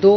2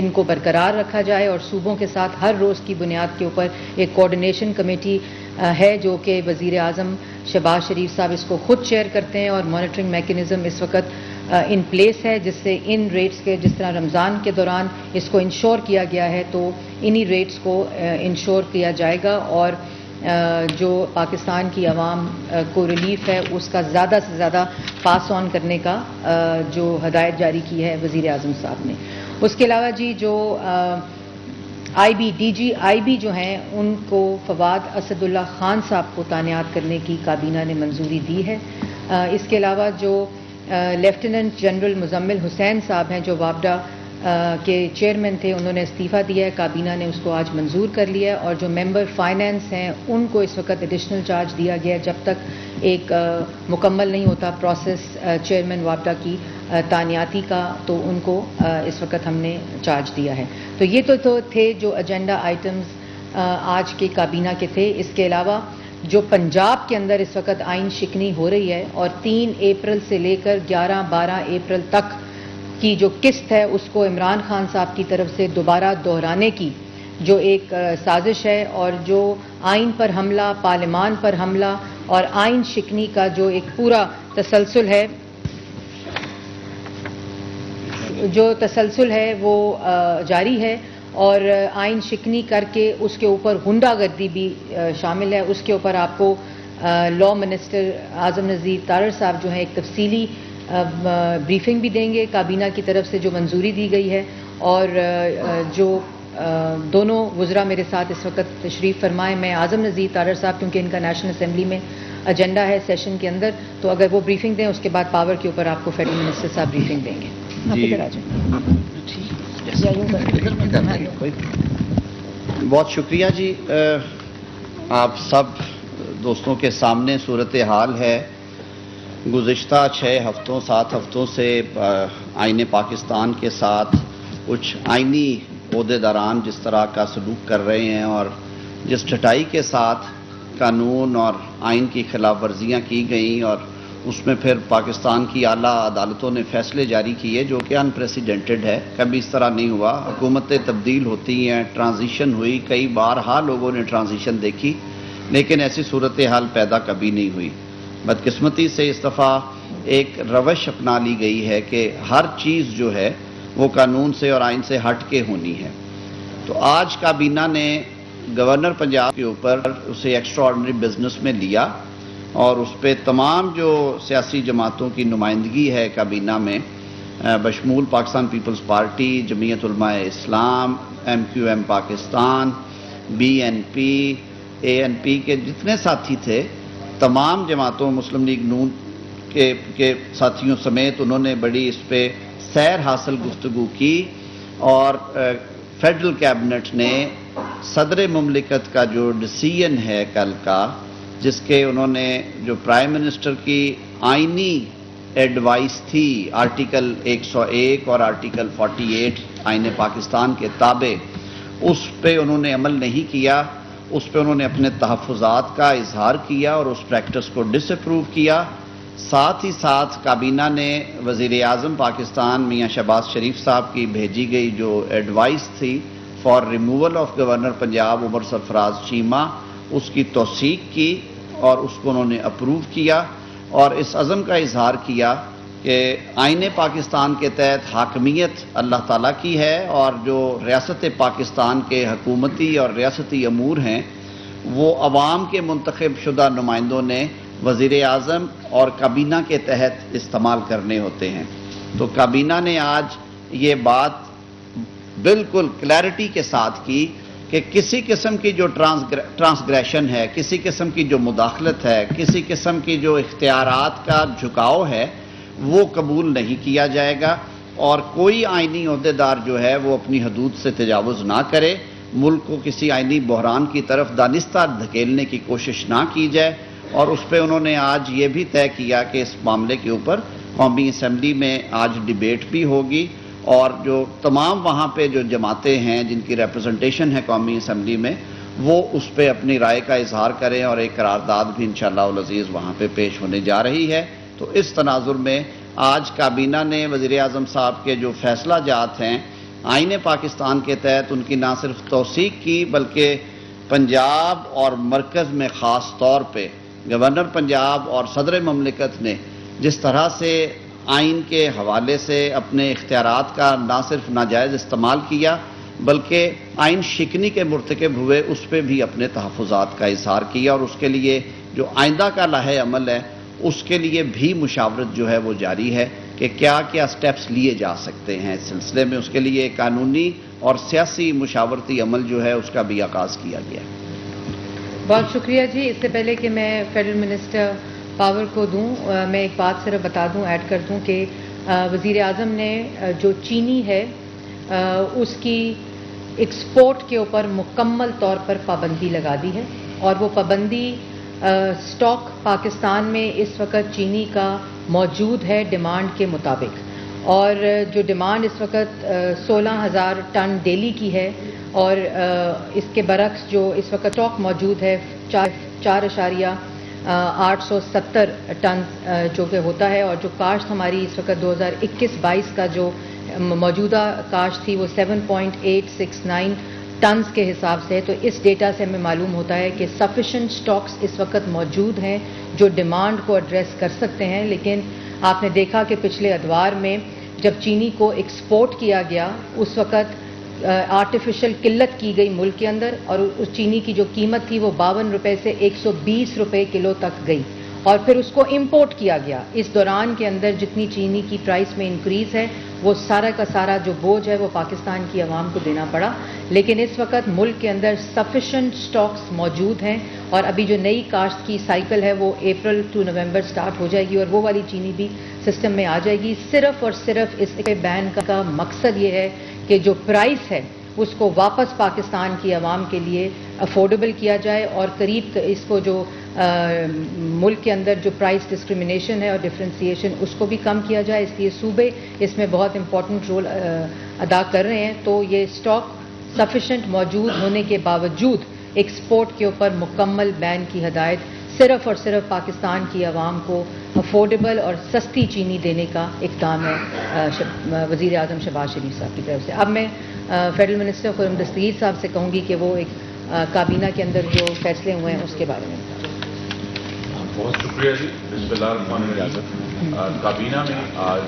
ان کو برقرار رکھا جائے اور صوبوں کے ساتھ ہر روز کی بنیاد کے اوپر ایک کوآرڈینیشن کمیٹی ہے جو کہ وزیر اعظم شہباز شریف صاحب اس کو خود چیئر کرتے ہیں، اور مانیٹرنگ میکینزم اس وقت ان پلیس ہے، جس سے ان ریٹس کے جس طرح رمضان کے دوران اس کو انشور کیا گیا ہے تو انہی ریٹس کو انشور کیا جائے گا، اور جو پاکستان کی عوام کو ریلیف ہے اس کا زیادہ سے زیادہ پاس آن کرنے کا جو ہدایت جاری کی ہے وزیر اعظم صاحب نے۔ اس کے علاوہ جی جو ڈی جی آئی بی جو ہیں ان کو فواد اسد اللہ خان صاحب کو تعینات کرنے کی کابینہ نے منظوری دی ہے۔ اس کے علاوہ جو لیفٹیننٹ جنرل مزمل حسین صاحب ہیں جو وابڈا کے چیئرمین تھے، انہوں نے استعفیٰ دیا ہے، کابینہ نے اس کو آج منظور کر لیا ہے، اور جو ممبر فائنانس ہیں ان کو اس وقت ایڈیشنل چارج دیا گیا ہے جب تک ایک مکمل نہیں ہوتا پروسیس چیئرمین وابڈا کی تعیناتی کا، تو ان کو اس وقت ہم نے چارج دیا ہے۔ تو یہ تو تھے جو ایجنڈا آئٹمز آج کے کابینہ کے تھے۔ اس کے علاوہ جو پنجاب کے اندر اس وقت آئین شکنی ہو رہی ہے اور 3 اپریل سے لے کر 11-12 اپریل تک کی جو قسط ہے اس کو عمران خان صاحب کی طرف سے دوبارہ دہرانے کی جو ایک سازش ہے، اور جو آئین پر حملہ، پارلیمان پر حملہ اور آئین شکنی کا جو ایک پورا تسلسل ہے وہ جاری ہے، اور آئین شکنی کر کے اس کے اوپر غنڈہ گردی بھی شامل ہے۔ اس کے اوپر آپ کو لاء منسٹر اعظم نذیر تارڑ صاحب جو ہیں ایک تفصیلی بریفنگ بھی دیں گے کابینہ کی طرف سے جو منظوری دی گئی ہے، اور جو دونوں وزراء میرے ساتھ اس وقت تشریف فرمائیں، میں اعظم نذیر تارڑ صاحب کیونکہ ان کا نیشنل اسمبلی میں ایجنڈا ہے سیشن کے اندر، تو اگر وہ بریفنگ دیں اس کے بعد پاور کے اوپر آپ کو فیڈرل منسٹر صاحب بریفنگ دیں گے۔ آپ ادھر آ جائیں۔ بہت شکریہ جی۔ آپ سب دوستوں کے سامنے صورتحال ہے۔ گزشتہ 6 ہفتوں 7 ہفتوں سے آئین پاکستان کے ساتھ کچھ آئینی عہدیداران جس طرح کا سلوک کر رہے ہیں اور جس ڈٹائی کے ساتھ قانون اور آئین کی خلاف ورزیاں کی گئیں، اور اس میں پھر پاکستان کی اعلیٰ عدالتوں نے فیصلے جاری کیے جو کہ انپریسیڈنٹڈ ہے، کبھی اس طرح نہیں ہوا۔ حکومتیں تبدیل ہوتی ہیں، ٹرانزیشن ہوئی، کئی بار لوگوں نے ٹرانزیشن دیکھی، لیکن ایسی صورتحال پیدا کبھی نہیں ہوئی۔ بدقسمتی سے اس دفعہ ایک روش اپنا لی گئی ہے کہ ہر چیز جو ہے وہ قانون سے اور آئین سے ہٹ کے ہونی ہے۔ تو آج کابینہ نے گورنر پنجاب کے اوپر اسے ایکسٹرا آرڈنری بزنس میں لیا، اور اس پہ تمام جو سیاسی جماعتوں کی نمائندگی ہے کابینہ میں بشمول پاکستان پیپلز پارٹی، جمعیت Ulema Islam, MQM Pakistan, BNP، ANP کے جتنے ساتھی تھے، تمام جماعتوں، مسلم لیگ نون کے ساتھیوں سمیت انہوں نے بڑی اس پہ سیر حاصل گفتگو کی، اور فیڈرل کیبنٹ نے صدر مملکت کا جو ڈیسیژن ہے کل کا، جس کے انہوں نے جو پرائم منسٹر کی آئینی ایڈوائس تھی آرٹیکل 101 اور آرٹیکل 48 آئین پاکستان کے تابع، اس پہ انہوں نے عمل نہیں کیا۔ اس پہ انہوں نے اپنے تحفظات کا اظہار کیا اور اس پریکٹس کو ڈس اپروو کیا۔ ساتھ ہی ساتھ کابینہ نے وزیر اعظم پاکستان میاں شہباز شریف صاحب کی بھیجی گئی جو ایڈوائس تھی for removal of governor Punjab Umar Sarfraz Cheema, اس کی توثیق کی اور اس کو انہوں نے اپروو کیا، اور اس عزم کا اظہار کیا کہ آئین پاکستان کے تحت حاکمیت اللہ تعالیٰ کی ہے، اور جو ریاست پاکستان کے حکومتی اور ریاستی امور ہیں وہ عوام کے منتخب شدہ نمائندوں نے وزیر اعظم اور کابینہ کے تحت استعمال کرنے ہوتے ہیں۔ تو کابینہ نے آج یہ بات بالکل کلیئرٹی کے ساتھ کی کہ کسی قسم کی جو ٹرانسگریشن ہے، کسی قسم کی جو مداخلت ہے، کسی قسم کی جو اختیارات کا جھکاؤ ہے، وہ قبول نہیں کیا جائے گا، اور کوئی آئینی عہدیدار جو ہے وہ اپنی حدود سے تجاوز نہ کرے، ملک کو کسی آئینی بحران کی طرف دانستہ دھکیلنے کی کوشش نہ کی جائے۔ اور اس پہ انہوں نے آج یہ بھی طے کیا کہ اس معاملے کے اوپر قومی اسمبلی میں آج ڈیبیٹ بھی ہوگی، اور جو تمام وہاں پہ جو جماعتیں ہیں جن کی ریپرزنٹیشن ہے قومی اسمبلی میں، وہ اس پہ اپنی رائے کا اظہار کریں، اور ایک قرارداد بھی انشاءاللہ العزیز وہاں پہ پیش ہونے جا رہی ہے۔ تو اس تناظر میں آج کابینہ نے وزیر اعظم صاحب کے جو فیصلہ جات ہیں آئین پاکستان کے تحت ان کی نہ صرف توثیق کی بلکہ پنجاب اور مرکز میں خاص طور پہ گورنر پنجاب اور صدر مملکت نے جس طرح سے آئین کے حوالے سے اپنے اختیارات کا نہ صرف ناجائز استعمال کیا بلکہ آئین شکنی کے مرتکب ہوئے اس پہ بھی اپنے تحفظات کا اظہار کیا، اور اس کے لیے جو آئندہ کا لائحہ عمل ہے اس کے لیے بھی مشاورت جو ہے وہ جاری ہے کہ کیا کیا سٹیپس لیے جا سکتے ہیں اس سلسلے میں۔ اس کے لیے قانونی اور سیاسی مشاورتی عمل جو ہے اس کا بھی آغاز کیا گیا ہے۔ بہت شکریہ جی۔ اس سے پہلے کہ میں فیڈرل منسٹر پاور کو دوں، میں ایک بات صرف بتا دوں، ایڈ کر دوں کہ وزیر اعظم نے جو چینی ہے اس کی ایکسپورٹ کے اوپر مکمل طور پر پابندی لگا دی ہے، اور وہ پابندی سٹاک پاکستان میں اس وقت چینی کا موجود ہے ڈیمانڈ کے مطابق، اور جو ڈیمانڈ اس وقت 16,000 ٹن ڈیلی کی ہے، اور اس کے برعکس جو اس وقت اسٹاک موجود ہے 4.870 ٹن جو کہ ہوتا ہے، اور جو کاشت ہماری اس وقت 2021-22 کا جو موجودہ کاشت تھی وہ 7.869 ٹنز کے حساب سے ہے۔ تو اس ڈیٹا سے ہمیں معلوم ہوتا ہے کہ سفیشینٹ سٹاکس اس وقت موجود ہیں جو ڈیمانڈ کو ایڈریس کر سکتے ہیں، لیکن آپ نے دیکھا کہ پچھلے ادوار میں جب چینی کو ایکسپورٹ کیا گیا اس وقت آرٹیفیشل قلت کی گئی ملک کے اندر، اور اس چینی کی جو قیمت تھی وہ 52 روپے سے 120 روپے کلو تک گئی، اور پھر اس کو امپورٹ کیا گیا۔ اس دوران کے اندر جتنی چینی کی پرائس میں انکریز ہے وہ سارا کا سارا جو بوجھ ہے وہ پاکستان کی عوام کو دینا پڑا، لیکن اس وقت ملک کے اندر سفیشینٹ سٹاکس موجود ہیں، اور ابھی جو نئی کاشت کی سائیکل ہے وہ اپریل ٹو نومبر سٹارٹ ہو جائے گی، اور وہ والی چینی بھی سسٹم میں آ جائے گی۔ صرف اور صرف اس کے بین کا مقصد یہ ہے کہ جو پرائس ہے اس کو واپس پاکستان کی عوام کے لیے افورڈیبل کیا جائے، اور قریب اس کو جو ملک کے اندر جو پرائس ڈسکریمنیشن ہے اور ڈفرینسیشن اس کو بھی کم کیا جائے۔ اس لیے صوبے اس میں بہت امپورٹنٹ رول ادا کر رہے ہیں۔ تو یہ اسٹاک سفیشینٹ موجود ہونے کے باوجود ایکسپورٹ کے اوپر مکمل بین کی ہدایت صرف اور صرف پاکستان کی عوام کو افورڈیبل اور سستی چینی دینے کا اقدام ہے وزیر اعظم شہباز شریف صاحب کی طرف سے۔ اب میں فیڈرل منسٹر خرم دستگیر صاحب سے کہوں گی کہ وہ ایک کابینہ کے اندر جو فیصلے ہوئے ہیں اس کے بارے میں۔ بہت شکریہ جی۔ بسم اللہ الرحمن الرحیم۔ کابینہ میں آج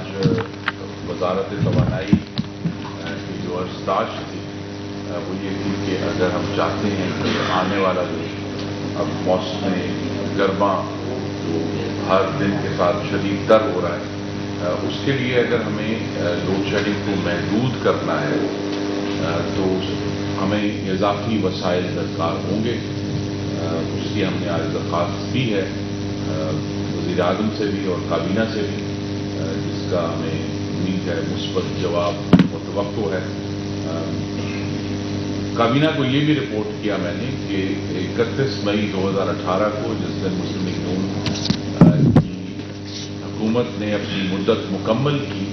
وزارت توانائی کی جو ارشادات تھی وہ یہ تھی کہ اگر ہم چاہتے ہیں کہ آنے والا جو اب موسم گرما جو ہر دن کے ساتھ شدید تر ہو رہا ہے، اس کے لیے اگر ہمیں لوڈ شیڈنگ کو محدود کرنا ہے تو ہمیں اضافی وسائل درکار ہوں گے۔ اس کی ہم نے آج درخواست بھی ہے وزیر اعظم سے بھی اور کابینہ سے بھی، جس کا ہمیں امید ہے مثبت جواب متوقع ہے۔ کابینہ کو یہ بھی رپورٹ کیا میں نے کہ 31 مئی 2018 کو جس دن مسلم لیگ نون کی حکومت نے اپنی مدت مکمل کی،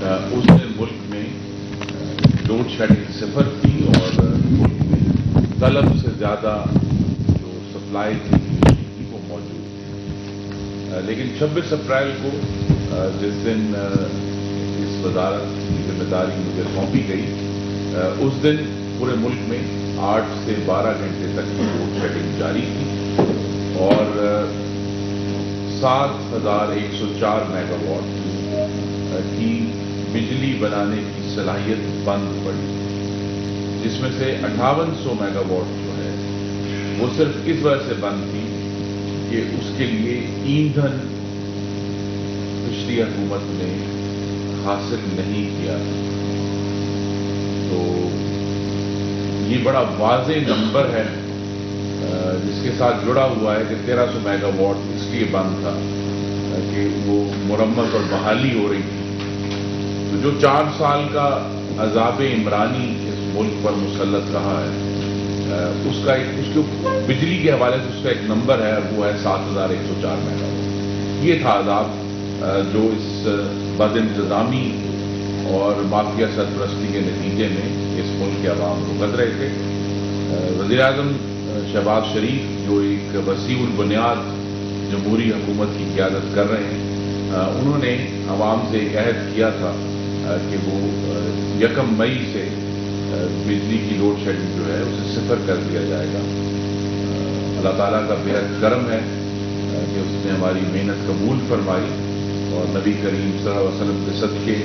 اس دن ملک میں لوڈ شیڈنگ صفر تھی، اور ملک میں طلب سے زیادہ جو سپلائی تھی وہ موجود تھی۔ لیکن 26 اپریل کو جس دن اس وزارت کی ذمہ داری مجھے سونپی گئی، اس دن پورے ملک میں 8 سے 12 گھنٹے تک لوڈ شیڈنگ جاری تھی، اور 7,104 میگا واٹ کی بجلی بنانے کی صلاحیت بند پڑی، جس میں سے 5800 میگا واٹ جو ہے وہ صرف اس وجہ سے بند تھی کہ اس کے لیے ایندھن پچھلی حکومت نے حاصل نہیں کیا۔ تو یہ بڑا واضح نمبر ہے جس کے ساتھ جڑا ہوا ہے کہ 1300 میگا واٹ اس لیے بند تھا کہ وہ مرمت اور بحالی ہو رہی تھی۔ تو جو 4 سال کا عذاب عمرانی اس ملک پر مسلط رہا ہے، اس کے بجلی کے حوالے سے اس کا ایک نمبر ہے، وہ ہے 7,104 میگا واٹ۔ یہ تھا عذاب جو اس بد انتظامی اور مافیا سرپرستی کے نتیجے میں اس ملک کے عوام کو گزر رہے تھے۔ وزیر اعظم شہباز شریف جو ایک وسیع البنیاد جمہوری حکومت کی قیادت کر رہے ہیں، انہوں نے عوام سے ایک عہد کیا تھا کہ وہ 1 مئی سے بجلی کی لوڈ شیڈنگ جو ہے اسے صفر کر دیا جائے گا۔ اللہ تعالیٰ کا بےحد کرم ہے کہ اس نے ہماری محنت قبول فرمائی اور نبی کریم صلی اللہ علیہ وسلم کے صدقے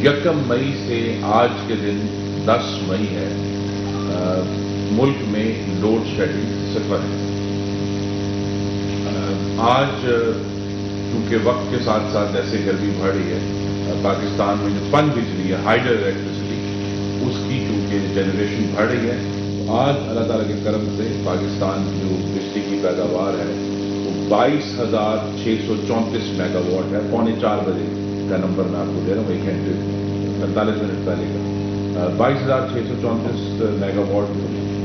1 مئی سے آج کے دن 10 مئی ہے، ملک میں لوڈ شیڈنگ صفر ہے۔ آج چونکہ وقت کے ساتھ ساتھ جیسے گرمی بڑھ رہی ہے، پاکستان میں جو پن بجلی ہے ہائیڈر الیکٹریسٹی، اس کی چونکہ جنریشن بڑھ رہی ہے، آج اللہ تعالیٰ کے کرم سے پاکستان کی جو بجلی کی پیداوار ہے وہ 22,634 میگا واٹ ہے۔ 3:45 بجے کا نمبر میں آپ کو دے رہا ہوں، 1 گھنٹے 45 منٹ پہلے کا 22,634 میگا واٹ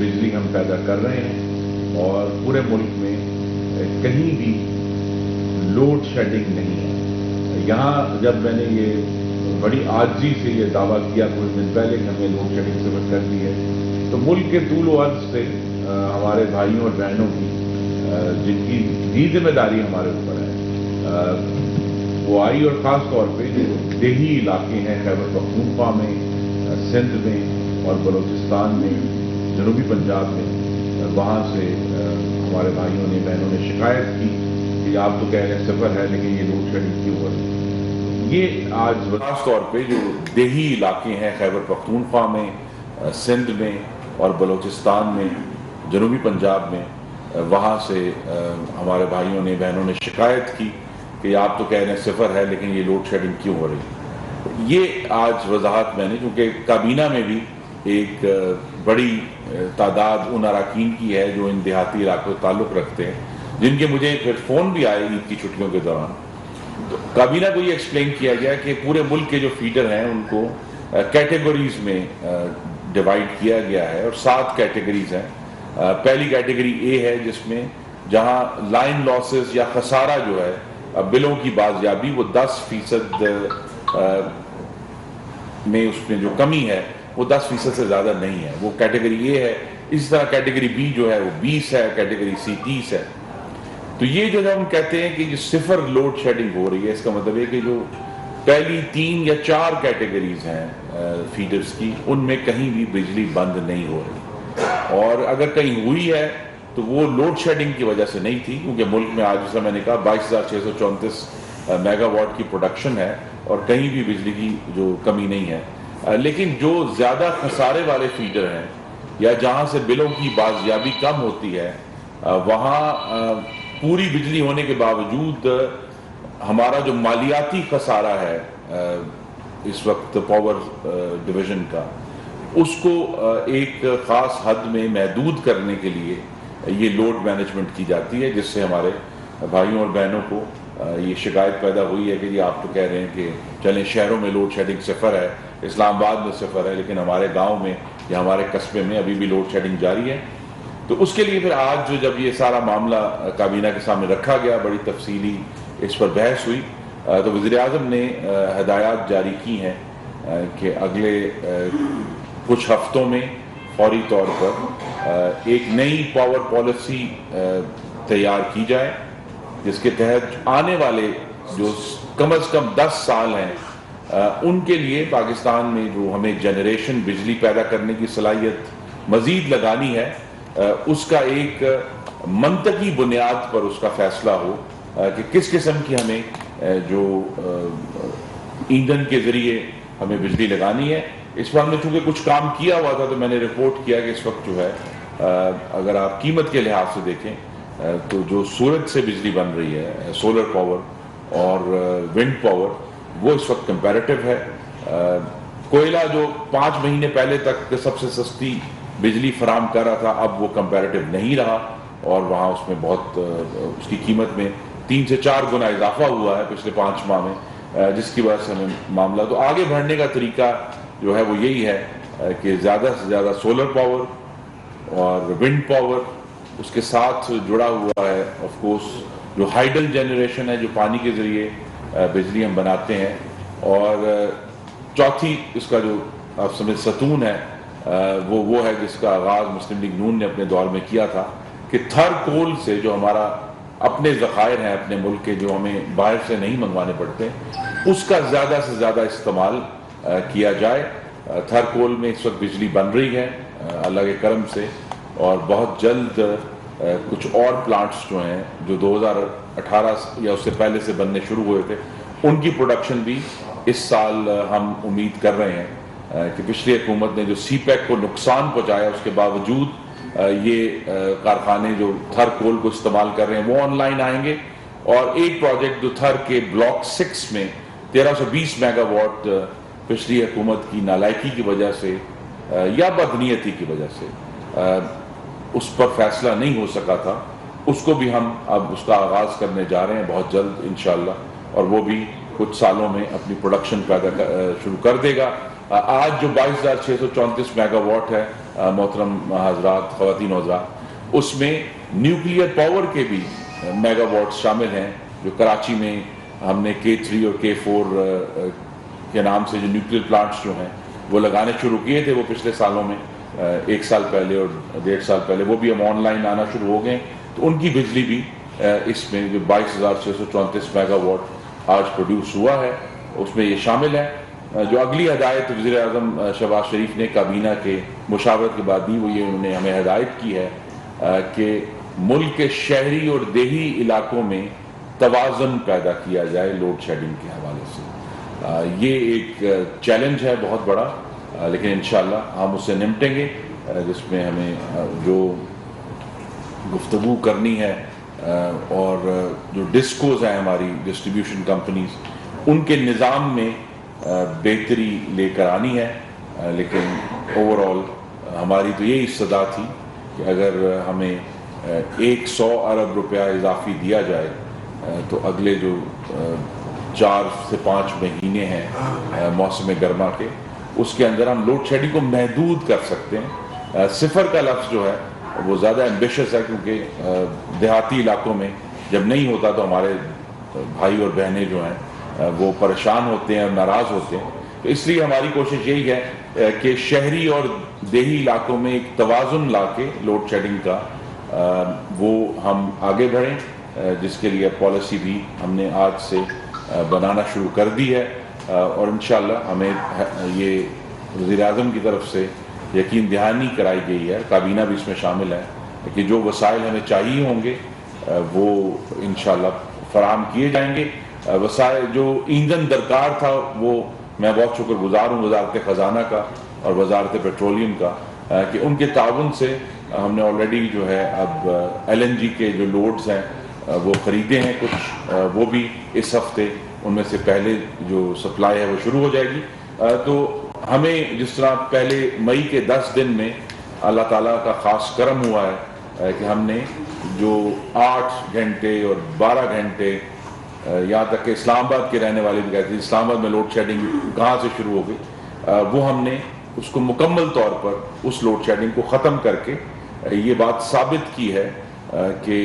بجلی ہم پیدا کر رہے ہیں، اور پورے ملک میں کہیں بھی لوڈ شیڈنگ نہیں ہے۔ یہاں جب میں نے یہ بڑی عاجزی سے یہ دعویٰ کیا کچھ دن پہلے کہ ہم نے لوڈ شیڈنگ صفر کر دی ہے، تو ملک کے طول و عرض سے ہمارے بھائیوں اور بہنوں کی جن کی ذمہ داری ہمارے اوپر ہے، وہ آئی، اور خاص طور پہ جو دیہی علاقے ہیں خیبر پختونخوا میں، سندھ میں اور بلوچستان میں، جنوبی پنجاب میں، وہاں سے ہمارے بھائیوں نے بہنوں نے شکایت کی کہ آپ تو کہہ رہے ہیں صفر ہے لیکن یہ لوڈ شیڈنگ کیوں ہو رہی ہے۔ یہ آج خاص طور پہ جو دیہی علاقے ہیں خیبر پختونخوا میں، سندھ میں اور بلوچستان میں، جنوبی پنجاب میں، وہاں سے ہمارے بھائیوں نے بہنوں نے شکایت کی کہ آپ تو کہہ رہے ہیں صفر ہے لیکن یہ لوڈ شیڈنگ کیوں ہو رہی ہے۔ یہ آج وضاحت میں نے، کیونکہ کابینہ میں بھی ایک بڑی تعداد ان اراکین کی ہے جو ان دیہاتی علاقوں سے تعلق رکھتے ہیں، جن کے مجھے پھر فون بھی آئے عید کی چھٹیوں کے دوران۔ تو کابینہ کو یہ ایکسپلین کیا گیا کہ پورے ملک کے جو فیڈر ہیں ان کو کیٹیگریز میں ڈیوائڈ کیا گیا ہے، اور 7 کیٹیگریز ہیں۔ پہلی کیٹیگری اے ہے جس میں جہاں لائن لاسز یا خسارہ جو ہے بلوں کی بازیابی وہ 10% میں اس میں جو کمی ہے وہ 10% سے زیادہ نہیں ہے، وہ کیٹیگری اے ہے۔ اس طرح کیٹیگری بی جو ہے وہ 20 ہے، کیٹیگری سی 30 ہے۔ تو یہ جو ہم کہتے ہیں کہ جو صفر لوڈ شیڈنگ ہو رہی ہے، اس کا مطلب ہے کہ جو پہلی 3 یا 4 کیٹیگریز ہیں فیڈرز کی، ان میں کہیں بھی بجلی بند نہیں ہو رہی، اور اگر کہیں ہوئی ہے تو وہ لوڈ شیڈنگ کی وجہ سے نہیں تھی، کیونکہ ملک میں آج جیسا میں نے کہا 22,634 میگا واٹ کی پروڈکشن ہے اور کہیں بھی بجلی کی جو کمی نہیں ہے۔ لیکن جو زیادہ خسارے والے فیڈر ہیں یا جہاں سے بلوں کی بازیابی کم ہوتی ہے، وہاں پوری بجلی ہونے کے باوجود ہمارا جو مالیاتی خسارہ ہے اس وقت پاور ڈویژن کا، اس کو ایک خاص حد میں محدود کرنے کے لیے یہ لوڈ مینجمنٹ کی جاتی ہے، جس سے ہمارے بھائیوں اور بہنوں کو یہ شکایت پیدا ہوئی ہے کہ یہ آپ تو کہہ رہے ہیں کہ چلیں شہروں میں لوڈ شیڈنگ صفر ہے، اسلام آباد میں صفر ہے، لیکن ہمارے گاؤں میں یا ہمارے قصبے میں ابھی بھی لوڈ شیڈنگ جاری ہے۔ تو اس کے لیے پھر آج جب یہ سارا معاملہ کابینہ کے سامنے رکھا گیا، بڑی تفصیلی اس پر بحث ہوئی، تو وزیر اعظم نے ہدایات جاری کی ہیں کہ اگلے کچھ ہفتوں میں فوری طور پر ایک نئی پاور پالیسی تیار کی جائے، جس کے تحت آنے والے جو کم از کم 10 سال ہیں ان کے لیے پاکستان میں جو ہمیں جنریشن بجلی پیدا کرنے کی صلاحیت مزید لگانی ہے، اس کا ایک منطقی بنیاد پر اس کا فیصلہ ہو کہ کس قسم کی ہمیں جو ایندھن کے ذریعے ہمیں بجلی لگانی ہے۔ اس پر ہم نے چونکہ کچھ کام کیا ہوا تھا، تو میں نے رپورٹ کیا کہ اس وقت جو ہے اگر آپ قیمت کے لحاظ سے دیکھیں تو جو سورج سے بجلی بن رہی ہے، سولر پاور اور ونڈ پاور، وہ اس وقت کمپیریٹو ہے۔ کوئلہ جو 5 مہینے پہلے تک سب سے سستی بجلی فراہم کر رہا تھا، اب وہ کمپیریٹو نہیں رہا، اور وہاں اس میں بہت اس کی قیمت میں 3 سے 4 گنا اضافہ ہوا ہے پچھلے 5 ماہ میں، جس کی وجہ سے ہمیں معاملہ تو آگے بڑھنے کا طریقہ جو ہے وہ یہی ہے کہ زیادہ سے زیادہ سولر پاور اور ونڈ پاور، اس کے ساتھ جڑا ہوا ہے آف کورس جو ہائیڈل جنریشن ہے، جو پانی کے ذریعے بجلی ہم بناتے ہیں، اور چوتھی اس کا جو آپ سمجھ ستون ہے وہ ہے جس کا آغاز مسلم لیگ نون نے اپنے دور میں کیا تھا کہ تھر کول سے جو ہمارا اپنے ذخائر ہیں اپنے ملک کے، جو ہمیں باہر سے نہیں منگوانے پڑتے، اس کا زیادہ سے زیادہ استعمال کیا جائے. تھرکول میں اس وقت بجلی بن رہی ہے اللہ کے کرم سے, اور بہت جلد کچھ اور پلانٹس جو ہیں جو 2018 یا اس سے پہلے سے بننے شروع ہوئے تھے, ان کی پروڈکشن بھی اس سال ہم امید کر رہے ہیں کہ پچھلی حکومت نے جو سی پیک کو نقصان پہنچایا اس کے باوجود یہ کارخانے جو تھر کول کو استعمال کر رہے ہیں وہ آن لائن آئیں گے. اور ایک پروجیکٹ جو تھر کے بلاک 6 میں 1320 میگا واٹ پچھلی حکومت کی نالائکی کی وجہ سے یا بدنیتی کی وجہ سے اس پر فیصلہ نہیں ہو سکا تھا, اس کو بھی ہم اب اس کا آغاز کرنے جا رہے ہیں بہت جلد انشاءاللہ, اور وہ بھی کچھ سالوں میں اپنی پروڈکشن پیدا شروع کر دے گا. آج جو 22,634 میگا واٹ ہے محترم حضرات, خواتین حضرات, اس میں نیوکلیئر پاور کے بھی میگا واٹ شامل ہیں, جو کراچی میں ہم نے K3 اور K4 کے نام سے جو نیوکلیئر پلانٹس جو ہیں وہ لگانے شروع کیے تھے وہ پچھلے سالوں میں, 1 سال پہلے اور 1.5 سال پہلے, وہ بھی ہم آن لائن آنا شروع ہو گئے. تو ان کی بجلی بھی اس میں جو 22,634 میگا واٹ آج پروڈیوس ہوا ہے اس میں یہ شامل ہے. جو اگلی ہدایت وزیر اعظم شہباز شریف نے کابینہ کے مشاورت کے بعد دی, وہ یہ انہوں نے ہمیں ہدایت کی ہے کہ ملک کے شہری اور دیہی علاقوں میں توازن پیدا کیا جائے لوڈ شیڈنگ کے حوالے سے. یہ ایک چیلنج ہے بہت بڑا, لیکن انشاءاللہ ہم اس سے نمٹیں گے, جس میں ہمیں جو گفتگو کرنی ہے اور جو ڈسکوز ہیں ہماری ڈسٹریبیوشن کمپنیز, ان کے نظام میں بہتری لے کر آنی ہے. لیکن اوور آل ہماری تو یہی استدا تھی کہ اگر ہمیں 100 ارب روپیہ اضافی دیا جائے تو اگلے جو 4 سے 5 مہینے ہیں موسم گرما کے, اس کے اندر ہم لوڈ شیڈنگ کو محدود کر سکتے ہیں. 0 کا لفظ جو ہے وہ زیادہ ایمبیشس ہے, کیونکہ دیہاتی علاقوں میں جب نہیں ہوتا تو ہمارے بھائی اور بہنیں جو ہیں وہ پریشان ہوتے ہیں اور ناراض ہوتے ہیں. تو اس لیے ہماری کوشش یہی ہے کہ شہری اور دیہی علاقوں میں ایک توازن لا کے لوڈ شیڈنگ کا وہ ہم آگے بڑھیں, جس کے لیے پالیسی بھی ہم نے آج سے بنانا شروع کر دی ہے. اور انشاءاللہ ہمیں یہ وزیر اعظم کی طرف سے یقین دہانی کرائی گئی ہے, کابینہ بھی اس میں شامل ہے, کہ جو وسائل ہمیں چاہیے ہوں گے وہ انشاءاللہ فراہم کیے جائیں گے. وسائل جو ایندھن درکار تھا وہ میں بہت شکر گزار ہوں وزارت خزانہ کا اور وزارت پیٹرولیم کا, کہ ان کے تعاون سے ہم نے آلریڈی جو ہے اب LNG کے جو لوڈز ہیں وہ خریدے ہیں کچھ, وہ بھی اس ہفتے ان میں سے پہلے جو سپلائی ہے وہ شروع ہو جائے گی. تو ہمیں جس طرح پہلے مئی کے 10 دن میں اللہ تعالیٰ کا خاص کرم ہوا ہے کہ ہم نے جو 8 گھنٹے اور 12 گھنٹے, یہاں تک کہ اسلام آباد کے رہنے والے بھی کہتے ہیں اسلام آباد میں لوڈ شیڈنگ کہاں سے شروع ہو گئی, وہ ہم نے اس کو مکمل طور پر اس لوڈ شیڈنگ کو ختم کر کے یہ بات ثابت کی ہے کہ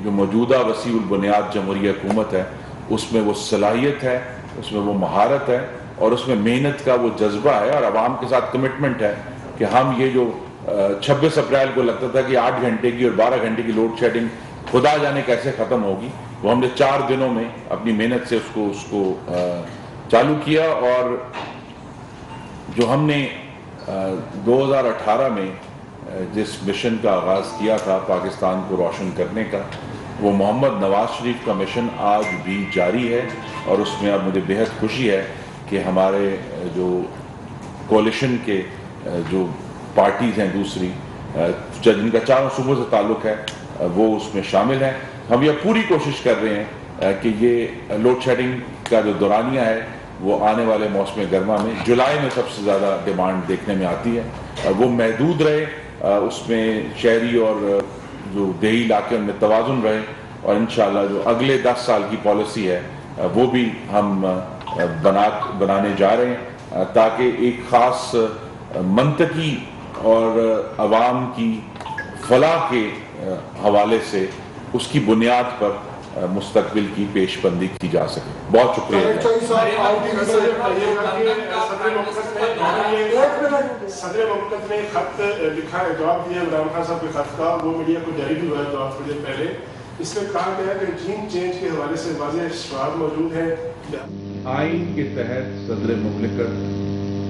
جو موجودہ وسیع البنیاد جمہوری حکومت ہے اس میں وہ صلاحیت ہے, اس میں وہ مہارت ہے, اور اس میں محنت کا وہ جذبہ ہے, اور عوام کے ساتھ کمٹمنٹ ہے کہ ہم یہ جو 26 اپریل کو لگتا تھا کہ 8 گھنٹے کی اور 12 گھنٹے کی لوڈ شیڈنگ خدا جانے کیسے ختم ہوگی, وہ ہم نے 4 دنوں میں اپنی محنت سے اس کو چالو کیا. اور جو ہم نے 2018 میں جس مشن کا آغاز کیا تھا پاکستان کو روشن کرنے کا, وہ محمد نواز شریف کا مشن آج بھی جاری ہے. اور اس میں اب مجھے بہت خوشی ہے کہ ہمارے جو کولیشن کے جو پارٹیز ہیں دوسری, جن کا 4 صوبوں سے تعلق ہے, وہ اس میں شامل ہیں. ہم یہ پوری کوشش کر رہے ہیں کہ یہ لوڈ شیڈنگ کا جو دورانیہ ہے وہ آنے والے موسم گرما میں جولائی میں سب سے زیادہ ڈیمانڈ دیکھنے میں آتی ہے, وہ محدود رہے, اس میں شہری اور جو دیہی علاقے ان میں توازن رہے, اور انشاءاللہ جو اگلے 10 سال کی پالیسی ہے وہ بھی ہم بنانے جا رہے ہیں, تاکہ ایک خاص منطقی اور عوام کی فلاح کے حوالے سے اس کی بنیاد پر مستقبل کی پیش بندی کی جا سکے. بہت شکریہ. صدر مملکت نے خط لکھا ہے, جواب دیا عمران خان صاحب کے خط کا, وہ میڈیا کو جاری بھی ہوا ہے جواب تھوڑی دیر پہلے. اس میں کہا گیا کہ رجیم چینج کے حوالے سے واضح شواہد موجود ہیں. آئین کے تحت صدر مملکت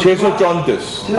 634,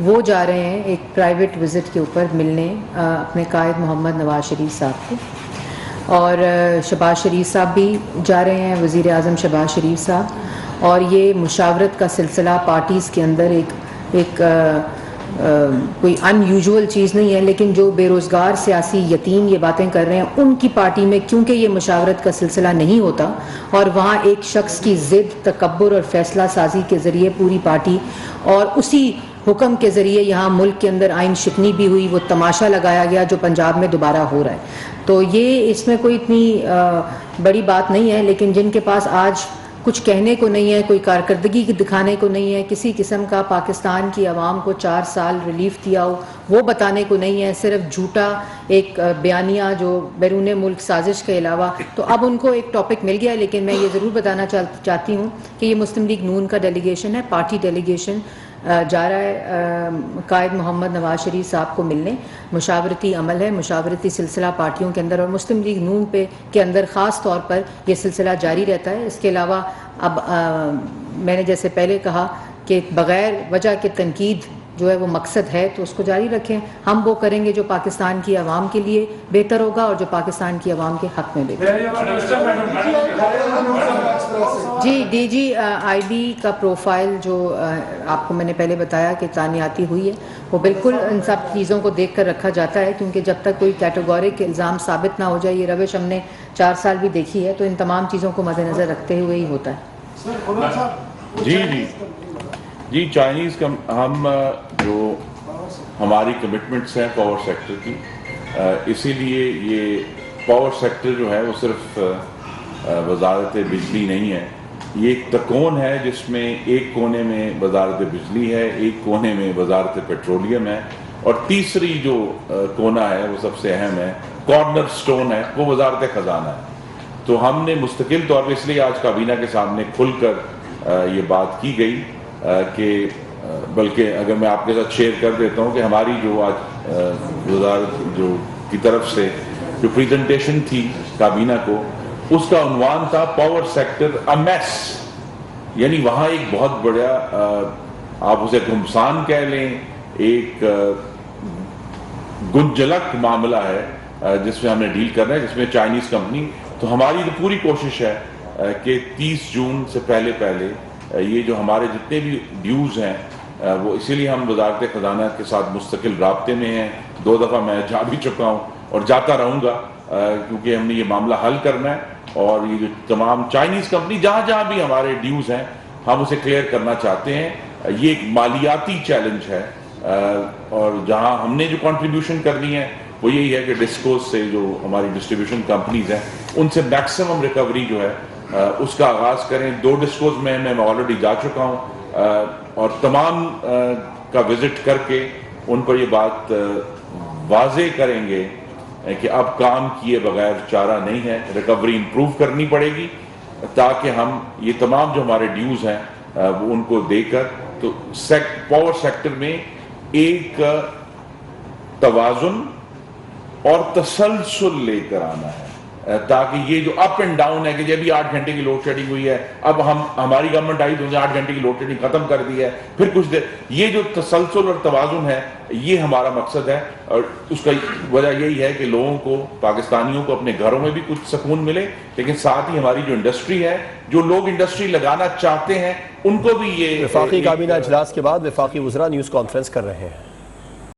وہ جا رہے ہیں ایک پرائیویٹ وزٹ کے اوپر ملنے اپنے قائد محمد نواز شریف صاحب کو، اور شہباز شریف صاحب بھی جا رہے ہیں، وزیر اعظم شہباز شریف صاحب، اور یہ مشاورت کا سلسلہ پارٹیز کے اندر ایک کوئی ان یوزول چیز نہیں ہے، لیکن جو بے روزگار سیاسی یتیم یہ باتیں کر رہے ہیں ان کی پارٹی میں کیونکہ یہ مشاورت کا سلسلہ نہیں ہوتا، اور وہاں ایک شخص کی ضد، تکبر اور فیصلہ سازی کے ذریعے پوری پارٹی، اور اسی حکم کے ذریعے یہاں ملک کے اندر آئین شکنی بھی ہوئی، وہ تماشا لگایا گیا جو پنجاب میں دوبارہ ہو رہا ہے۔ تو یہ اس میں کوئی اتنی بڑی بات نہیں ہے، لیکن جن کے پاس آج کچھ کہنے کو نہیں ہے، کوئی کارکردگی دکھانے کو نہیں ہے، کسی قسم کا پاکستان کی عوام کو 4 سال ریلیف دیا ہو وہ بتانے کو نہیں ہے، صرف جھوٹا ایک بیانیہ جو بیرون ملک سازش کے علاوہ، تو اب ان کو ایک ٹاپک مل گیا ہے۔ لیکن میں یہ ضرور بتانا چاہتی ہوں کہ یہ مسلم لیگ نون کا ڈیلیگیشن ہے، پارٹی ڈیلیگیشن جا رہا ہے قائد محمد نواز شریف صاحب کو ملنے۔ مشاورتی عمل ہے، مشاورتی سلسلہ پارٹیوں کے اندر اور مسلم لیگ نون کے اندر خاص طور پر یہ سلسلہ جاری رہتا ہے۔ اس کے علاوہ اب میں نے جیسے پہلے کہا کہ بغیر وجہ کے تنقید جو ہے وہ مقصد ہے تو اس کو جاری رکھیں، ہم وہ کریں گے جو پاکستان کی عوام کے لیے بہتر ہوگا اور جو پاکستان کی عوام کے حق میں بہتر ہوگا۔ جی ڈی جی آئی بی کا پروفائل جو آپ کو میں نے پہلے بتایا کہ تعیناتی ہوئی ہے، وہ بالکل ان سب چیزوں کو دیکھ کر رکھا جاتا ہے، کیونکہ جب تک کوئی کیٹیگورک الزام ثابت نہ ہو جائے، یہ روش ہم نے 4 سال بھی دیکھی ہے، تو ان تمام چیزوں کو مد نظر رکھتے ہوئے ہی ہوتا ہے۔ جی چائنیز کا ہم جو ہماری کمٹمنٹس ہیں پاور سیکٹر کی، اسی لیے یہ پاور سیکٹر جو ہے وہ صرف وزارت بجلی نہیں ہے، یہ ایک تکون ہے جس میں ایک کونے میں وزارت بجلی ہے، ایک کونے میں وزارت پیٹرولیم ہے، اور تیسری جو کونا ہے وہ سب سے اہم ہے، کارنر سٹون ہے، وہ وزارت خزانہ ہے۔ تو ہم نے مستقل طور پہ اس لیے آج کابینہ کے سامنے کھل کر یہ بات کی گئی کہ بلکہ اگر میں آپ کے ساتھ شیئر کر دیتا ہوں کہ ہماری جو آج وزارت جو کی طرف سے جو پریزنٹیشن تھی کابینہ کو، اس کا عنوان تھا پاور سیکٹر اے میس، یعنی وہاں ایک بہت بڑا آپ اسے گھمسان کہہ لیں، ایک گنجلک معاملہ ہے جس میں ہم نے ڈیل کرنا ہے، جس میں چائنیز کمپنی، تو ہماری تو پوری کوشش ہے کہ 30 جون سے پہلے یہ جو ہمارے جتنے بھی ڈیوز ہیں وہ اسی لیے ہم وزارت خزانہ کے ساتھ مستقل رابطے میں ہیں، 2 دفعہ میں جا بھی چکا ہوں اور جاتا رہوں گا، کیونکہ ہم نے یہ معاملہ حل کرنا ہے، اور یہ جو تمام چائنیز کمپنی جہاں بھی ہمارے ڈیوز ہیں ہم اسے کلیئر کرنا چاہتے ہیں۔ یہ ایک مالیاتی چیلنج ہے، اور جہاں ہم نے جو کنٹریبیوشن کرنی ہے وہ یہی ہے کہ ڈسکوز سے جو ہماری ڈسٹریبیوشن کمپنیز ہیں ان سے میکسیمم ریکوری جو ہے اس کا آغاز کریں۔ 2 ڈسکوز میں آلریڈی جا چکا ہوں، اور تمام کا وزٹ کر کے ان پر یہ بات واضح کریں گے کہ اب کام کیے بغیر چارہ نہیں ہے، ریکوری امپروو کرنی پڑے گی تاکہ ہم یہ تمام جو ہمارے ڈیوز ہیں وہ ان کو دے کر تو پاور سیکٹر میں ایک توازن اور تسلسل لے کر آنا ہے، تاکہ یہ جو اپ اینڈ ڈاؤن ہے کہ جب بھی 8 گھنٹے کی لوڈ شیڈنگ ہوئی ہے، اب ہماری گورنمنٹ آئی تو 8 گھنٹے کی لوڈ شیڈنگ ختم کر دی ہے، پھر کچھ دیر، یہ جو تسلسل اور توازن ہے یہ ہمارا مقصد ہے، اور اس کا وجہ یہی ہے کہ لوگوں کو، پاکستانیوں کو اپنے گھروں میں بھی کچھ سکون ملے، لیکن ساتھ ہی ہماری جو انڈسٹری ہے، جو لوگ انڈسٹری لگانا چاہتے ہیں ان کو بھی یہ۔ وفاقی کابینہ اجلاس کے بعد وفاقی وزراء نیوز کانفرنس کر رہے ہیں۔